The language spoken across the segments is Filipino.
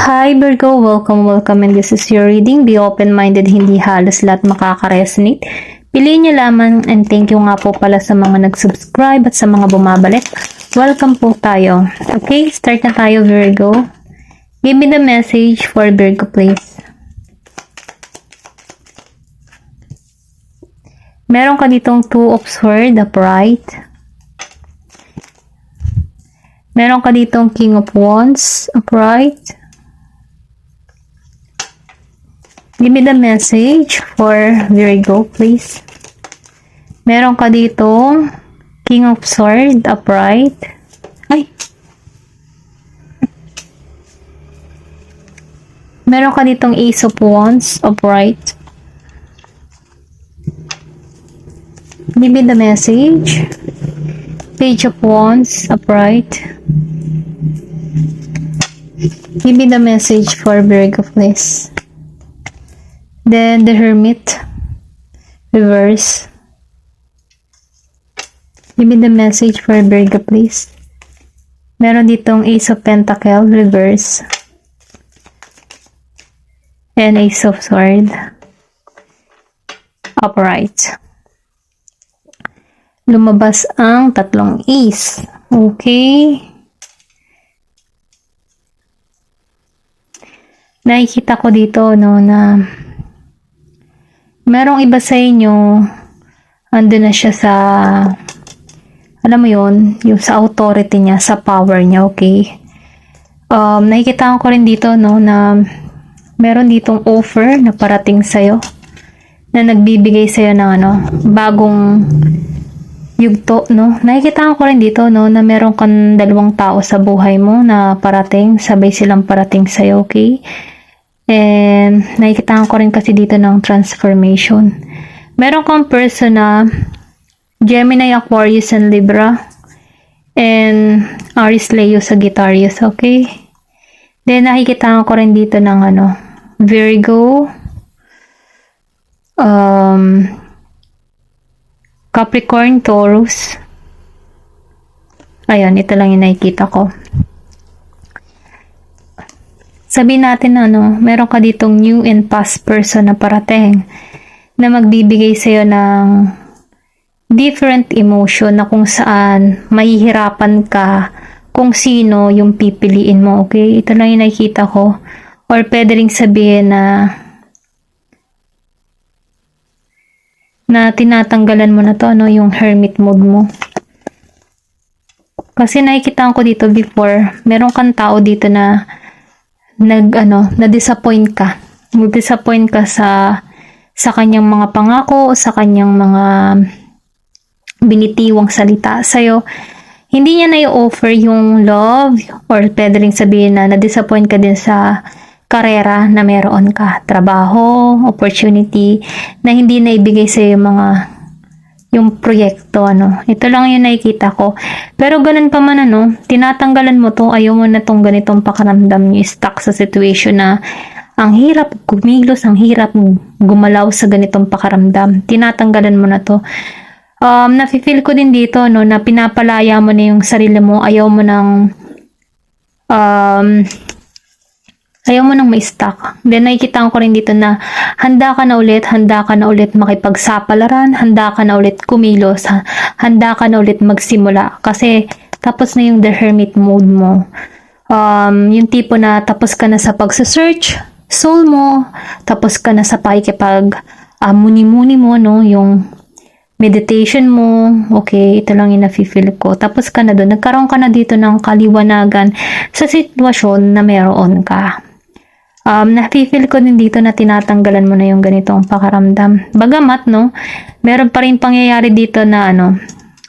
Hi Virgo, welcome and this is your reading. Be open-minded, hindi halos lahat makaka-resonate. Piliin niyo lamang and thank you nga po pala sa mga nag-subscribe at sa mga bumabalik. Welcome po tayo. Okay, start na tayo Virgo. Give me the message for Virgo please. Meron ka ditong Two of Swords, upright. Meron ka ditong King of Wands, upright. Give me the message for Virgo, please. Meron ka dito King of Swords, upright. Ay! Meron ka ditong Ace of Wands, upright. Give me the message. Page of Wands, upright. Give me the message for Virgo, please. Then the Hermit, reverse. Give me the message for Virgo, please. Meron ditong Ace of Pentacles, reverse. And Ace of Swords, upright. Lumabas ang tatlong Ace. Okay. Nakikita ko dito, no, na merong iba sa inyo, andun na siya sa, alam mo yun, yung sa authority niya, sa power niya, okay? Nakikita ko rin dito, no, na meron ditong offer na parating sa'yo, na nagbibigay sa'yo ng, bagong yugto, no? Nakikita ko rin dito, no, na meron kang dalawang tao sa buhay mo na parating, sabay silang parating sa'yo, okay? And nakikita ko rin kasi dito ng transformation. Meron kang person na Gemini, Aquarius, and Libra. And Aries, Leo, Sagittarius, okay? Then nakikita ko rin dito ng Virgo, Capricorn, Taurus. Ayan, ito lang yung nakikita ko. Sabihin natin meron ka ditong new and past person na parating na magbibigay sa'yo ng different emotion na kung saan mahihirapan ka kung sino yung pipiliin mo, okay? Ito lang yung nakikita ko. Or pwede rin sabihin na tinatanggalan mo na to, yung hermit mode mo. Kasi nakikita ko dito before, meron kang tao dito na na-disappoint ka. Nag-disappoint ka sa kanyang mga pangako, sa kanyang mga binitiwang salita sa'yo. Hindi niya na i-offer yung love or pwede rin sabihin na na-disappoint ka din sa karera na meron ka. Trabaho, opportunity na hindi na ibigay sa'yo yung proyekto, Ito lang yung nakikita ko. Pero ganun pa man, tinatanggalan mo to, ayaw mo na tong ganitong pakaramdam niyo, stuck sa situation na ang hirap kumilos, ang hirap gumalaw sa ganitong pakaramdam. Tinatanggalan mo na to. Nafe-feel ko din dito, na pinapalaya mo na yung sarili mo, ayaw mo nang may stuck. Then nakikita ko rin dito na handa ka na ulit makipagsapalaran, handa ka na ulit kumilos, handa ka na ulit magsimula. Kasi tapos na yung the hermit mode mo. Yung tipo na tapos ka na sa pagsa-search soul mo, tapos ka na sa pakikipag muni-muni mo, yung meditation mo, okay, ito lang yung nafe-feel ko. Tapos ka na doon, nagkaroon ka na dito ng kaliwanagan sa sitwasyon na meron ka. Nafe-feel ko din dito na tinatanggalan mo na yung ganitong pakaramdam. Bagamat, meron pa rin pangyayari dito na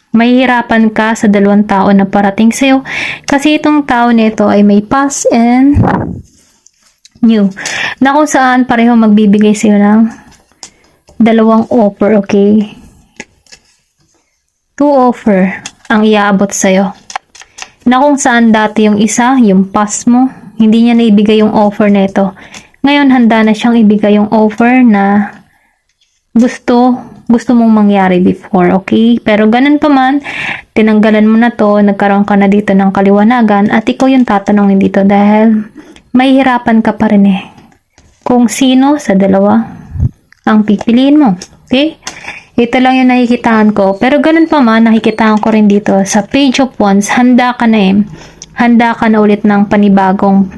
mahihirapan ka sa dalawang tao na parating sa'yo. Kasi itong tao nito ay may past and new. Na kung saan pareho magbibigay sa'yo ng dalawang offer, okay? Two offer ang iaabot sa'yo. Na kung saan dati yung isa, yung past mo, hindi niya naibigay yung offer nito. Ngayon, handa na siyang ibigay yung offer na gusto mong mangyari before, okay? Pero ganun pa man, tinanggalan mo na to, nagkaroon ka na dito ng kaliwanagan, at ikaw yung tatanungin dito dahil mahihirapan ka pa rin kung sino sa dalawa ang pipiliin mo. Okay? Ito lang yung nakikitaan ko. Pero ganun pa man, nakikitaan ko rin dito sa Page of Wands, handa ka na ulit ng panibagong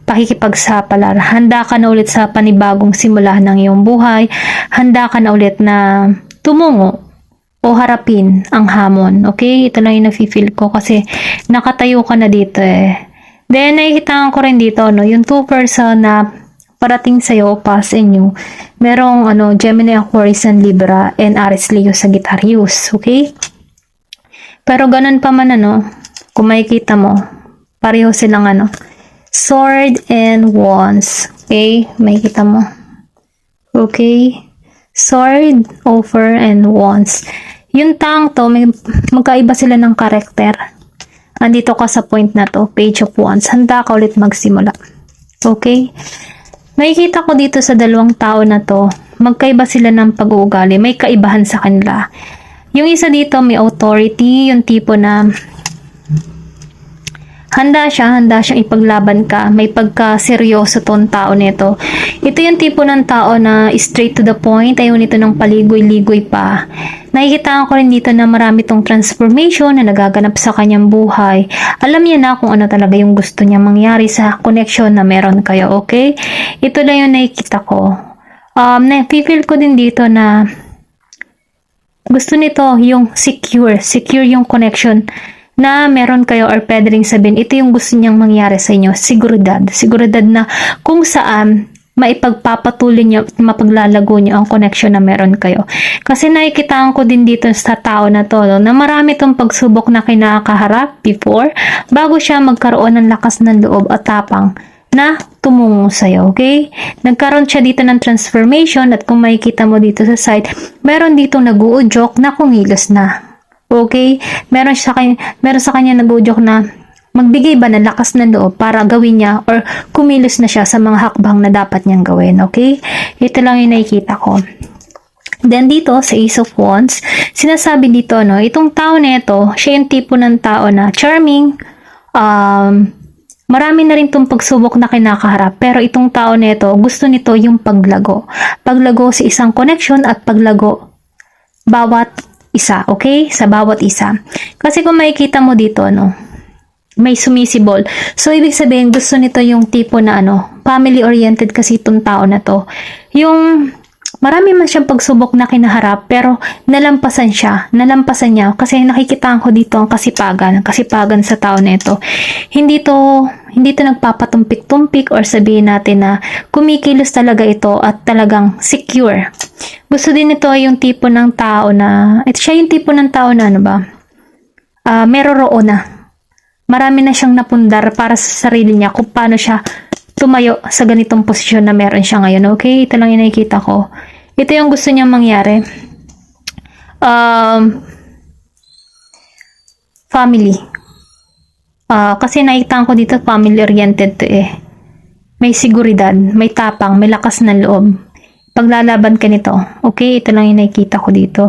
pakikipagsapalaran. Handa ka na ulit sa panibagong simula ng iyong buhay. Handa ka na ulit na tumungo o harapin ang hamon. Okay? Ito lang yung nafe-feel ko kasi nakatayo ka na dito Then, nakikitaan ko rin dito, yung two person na parating sa'yo, pass in you. Merong Gemini, Aquarius, and Libra, and Aries, Leo, Sagittarius. Okay? Pero ganun pa man kung makikita mo, pareho silang Sword and Wands. Okay? Makikita mo. Okay? Sword, Offer, and Wands. Yung taong to, magkaiba sila ng karakter. Andito ka sa point na to, Page of Wands. Handa ka ulit magsimula. Okay? Nakikita ko dito sa dalawang tao na to, magkaiba sila ng pag-uugali, may kaibahan sa kanila. Yung isa dito may authority, yung tipo na handa siyang ipaglaban ka, may pagka-seryoso tong tao nito. Ito yung tipo ng tao na straight to the point, ayaw nito ng paligoy-ligoy pa. Nakikita ko rin dito na marami tong transformation na nagaganap sa kanyang buhay. Alam niya na kung ano talaga yung gusto niya mangyari sa connection na meron kayo, okay? Ito lang yung nakikita ko. Na-feel ko din dito na gusto nito yung secure yung connection na meron kayo, or pwede rin sabihin, ito yung gusto niyang mangyari sa inyo, seguridad na kung saan maipagpapatuloy niyo at mapaglalago niyo ang connection na meron kayo. Kasi nakikitaan ko din dito sa tao na to, na marami tong pagsubok na kinakaharap before, bago siya magkaroon ng lakas ng loob at tapang na tumungo sa'yo, okay? Nagkaroon siya dito ng transformation, at kung makikita mo dito sa side, meron dito nag-uudyok na kumilos na. Okay? Meron sa kanya nag-uudyok na magbigay ba ng lakas ng loob para gawin niya or kumilos na siya sa mga hakbang na dapat niyang gawin. Okay? Ito lang yung nakikita ko. Then dito sa Ace of Wands, sinasabi dito, itong tao na ito, siya yung tipo ng tao na charming, marami na rin itong pagsubok na kinakaharap, pero itong tao na ito, gusto nito yung paglago. Paglago sa isang connection at paglago bawat isa, okay? Sa bawat isa. Kasi kung makikita mo dito, may sumisibol. So, ibig sabihin, gusto nito yung tipo na family-oriented kasi itong tao na to. Yung marami man siyang pagsubok na kinaharap, pero nalampasan niya, kasi nakikita ko dito ang kasipagan sa tao na ito. Hindi to nagpapatumpik-tumpik or sabihin natin na kumikilos talaga ito at talagang secure. Gusto din ito yung tipo ng tao na, siya yung tipo ng tao na meroroon na. Marami na siyang napundar para sa sarili niya kung paano siya tumayo sa ganitong posisyon na meron siya ngayon. Okay? Ito lang yung nakikita ko. Ito yung gusto niyang mangyari. Family. Kasi nakikita ko dito family-oriented to May seguridad, may tapang, may lakas ng loob. Paglalaban ka nito. Okay? Ito lang yung nakikita ko dito.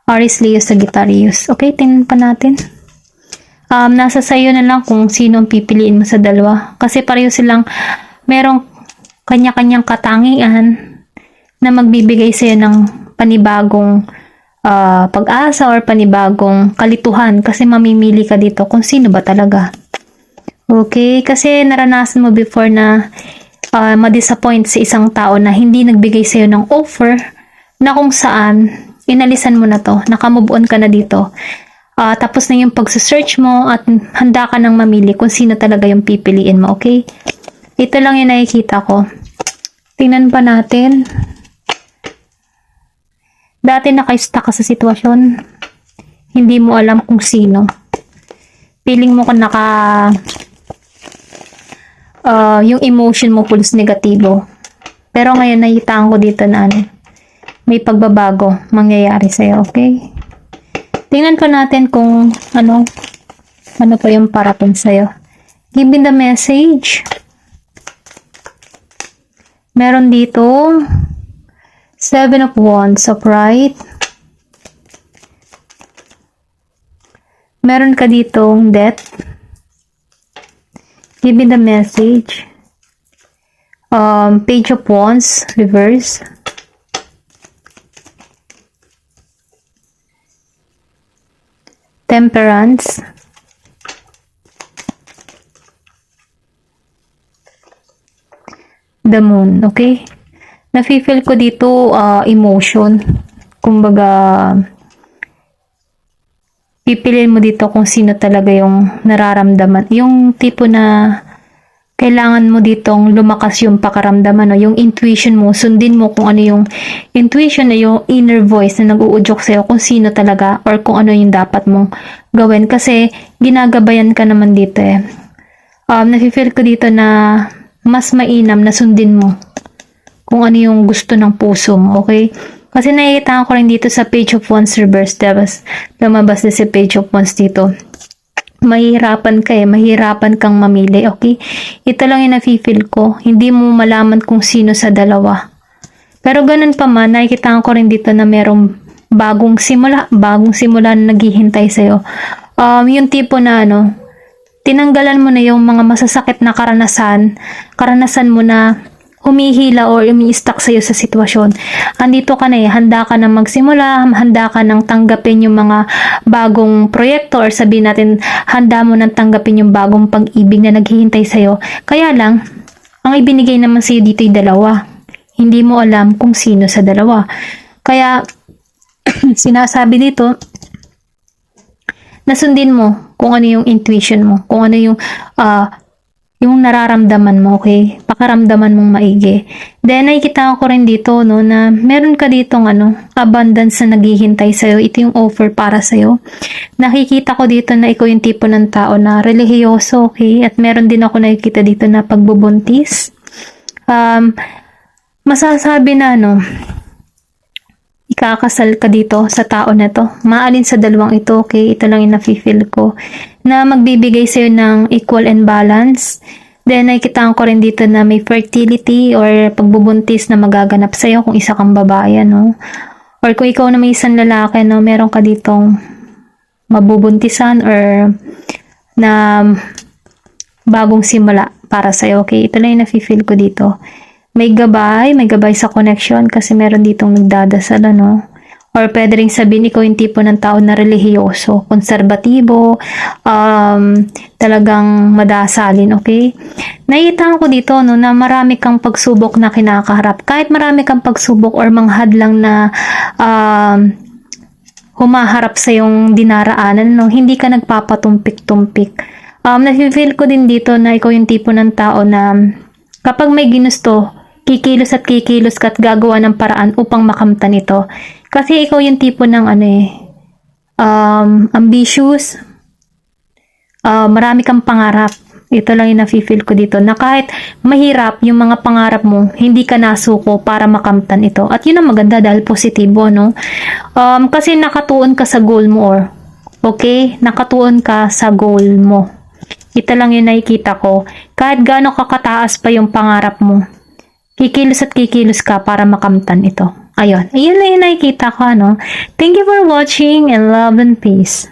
Aries, Leo, Sagittarius. Okay? Tingnan pa natin. Nasa sayo na lang kung sino ang pipiliin mo sa dalawa. Kasi pareho silang merong kanya-kanyang katangian na magbibigay sa'yo ng panibagong pag-asa or panibagong kalituhan. Kasi mamimili ka dito kung sino ba talaga. Okay? Kasi naranasan mo before na ma-disappoint sa isang tao na hindi nagbigay sa'yo ng offer na kung saan inalisan mo na to, nakamove on ka na dito. Tapos na yung pagsasearch mo at handa ka nang mamili kung sino talaga yung pipiliin mo, okay? Ito lang yung nakikita ko. Tingnan pa natin. Dati naka-stuck ka sa sitwasyon, hindi mo alam kung sino. Feeling mo kung yung emotion mo pulos negatibo. Pero ngayon nahitaan ko dito na may pagbabago mangyayari sa'yo, okay? Tingnan pa natin kung ano pa yung parating sa'yo. Give me the message. Meron dito 7 of Wands, upright. Meron ka ditong Death. Give me the message. Page of Wands, reverse. Temperance. The Moon, okay? Nafe-feel ko dito emotion. Kumbaga, pipiliin mo dito kung sino talaga yung nararamdaman. Yung tipo na kailangan mo ditong lumakas yung pakaramdaman, no? Yung intuition mo, sundin mo kung ano yung intuition na yung inner voice na nag-uudyok sa'yo kung sino talaga or kung ano yung dapat mong gawin. Kasi ginagabayan ka naman dito eh. Nafe-feel ko dito na mas mainam na sundin mo kung ano yung gusto ng puso mo, okay? Kasi nakikita ko rin dito sa Page of Wands reverse, tapos lumabas na si Page of Wands dito. Mahirapan ka eh, mahirapan kang mamili, okay? Ito lang yung nafe-feel ko, hindi mo malaman kung sino sa dalawa. Pero ganun pa man, nakikita ko rin dito na merong bagong simula na naghihintay sa'yo. Yung tipo na tinanggalan mo na yung mga masasakit na karanasan mo na humihila o umi-stuck sa'yo sa sitwasyon. Andito ka na eh, handa ka na magsimula, handa ka nang tanggapin yung mga bagong proyekto or sabihin natin, handa mo nang tanggapin yung bagong pag-ibig na naghihintay sa'yo. Kaya lang, ang ibinigay naman sa'yo dito ay dalawa. Hindi mo alam kung sino sa dalawa. Kaya, sinasabi dito, nasundin mo kung ano yung intuition mo, kung ano yung nararamdaman mo, okay? Pakaramdaman mong maigi. Then, nakikita ko rin dito, na meron ka ditong, abundance na naghihintay sa'yo. Ito yung offer para sa'yo. Nakikita ko dito na ikaw yung tipo ng tao na relihiyoso, okay? At meron din ako nakikita dito na pagbubuntis. Masasabi na, ikakasal ka dito sa tao na to. Maalin sa dalawang ito, okay? Ito lang yung nafe-feel ko. Na magbibigay sa'yo ng equal and balance. Then, nakikita ko rin dito na may fertility or pagbubuntis na magaganap sa'yo kung isa kang babae, Or kung ikaw na may isang lalaki, meron ka ditong mabubuntisan or na bagong simula para sa'yo, okay? Ito lang yung nafe-feel ko dito. May gabay sa connection kasi meron ditong nagdadasal, Or pwede rin sabihin ikaw yung tipo ng tao na relihiyoso, konserbatibo, talagang madasalin, okay? Nakita ko dito, na marami kang pagsubok na kinakaharap. Kahit marami kang pagsubok or manghadlang na humaharap sa yung dinaraanan, hindi ka nagpapatumpik-tumpik. Nafe-feel ko din dito na ikaw yung tipo ng tao na kapag may ginusto, kikilos ka at gagawa ng paraan upang makamtan ito. Kasi ikaw yung tipo ng ambitious, marami kang pangarap. Ito lang yung nafe-feel ko dito, na kahit mahirap yung mga pangarap mo, hindi ka nasuko para makamtan ito. At yun ang maganda dahil positibo, kasi nakatuon ka sa goal mo okay? Nakatuon ka sa goal mo. Ito lang yung nakikita ko. Kahit gaano kakataas pa yung pangarap mo, kikilos ka para makamtan ito. Ayun lang yung nakikita ko, Thank you for watching and love and peace.